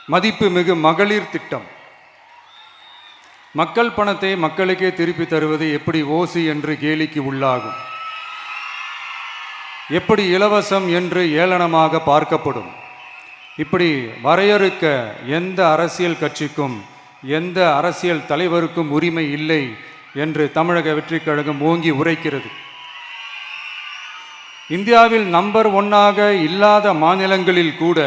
மதிப்புமிகு மகளிர் திட்டம். மக்கள் பணத்தை மக்களுக்கே திருப்பி தருவது எப்படி ஓசி என்று கேலிக்கு உள்ளாகும், எப்படி இலவசம் என்று ஏளனமாக பார்க்கப்படும். இப்படி வரையறுக்க எந்த அரசியல் கட்சிக்கும் எந்த அரசியல் தலைவருக்கும் உரிமை இல்லை என்று தமிழக வெற்றிக் கழகம் ஓங்கி உரைக்கிறது. இந்தியாவில் நம்பர் 1 இல்லாத மாநிலங்களில் கூட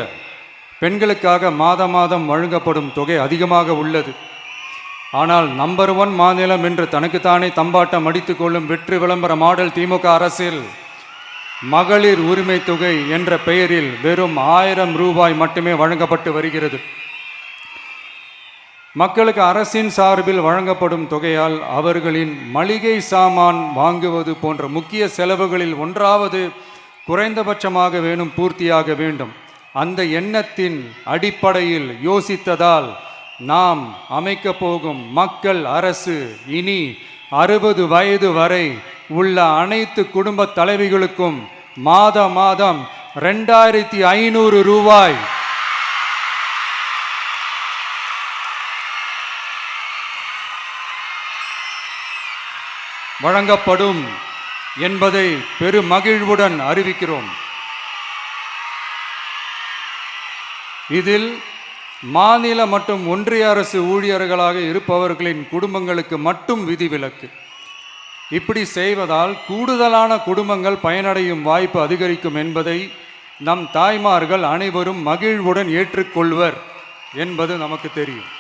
பெண்களுக்காக மாதம் வழங்கப்படும் தொகை அதிகமாக உள்ளது. ஆனால் நம்பர் 1 மாநிலம் என்று தனக்குத்தானே தம்பாட்டம் அடித்துக் கொள்ளும் வெற்றி விளம்பர மாடல் திமுக அரசில் மகளிர் உரிமை தொகை என்ற பெயரில் வெறும் 1000 ரூபாய் மட்டுமே வழங்கப்பட்டு வருகிறது. மக்களுக்கு அரசின் சார்பில் வழங்கப்படும் தொகையால் அவர்களின் மளிகை சாமான் வாங்குவது போன்ற முக்கிய செலவுகளில் ஒன்றாவது குறைந்தபட்சமாக பூர்த்தியாக வேண்டும். அந்த எண்ணத்தின் அடிப்படையில் யோசித்ததால் நாம் அமைக்க போகும் மக்கள் அரசு இனி 60 வயது வரை உள்ள அனைத்து குடும்ப தலைவிகளுக்கும் மாதம் 2500 ரூபாய் வழங்கப்படும் என்பதை பெருமகிழ்வுடன் அறிவிக்கிறோம். இதில் மாநில மற்றும் ஒன்றிய அரசு ஊழியர்களாக இருப்பவர்களின் குடும்பங்களுக்கு மட்டும் விதிவிலக்கு. இப்படி செய்வதால் கூடுதலான குடும்பங்கள் பயனடையும் வாய்ப்பு அதிகரிக்கும் என்பதை நம் தாய்மார்கள் அனைவரும் மகிழ்வுடன் ஏற்றுக்கொள்வர் என்பது நமக்கு தெரியும்.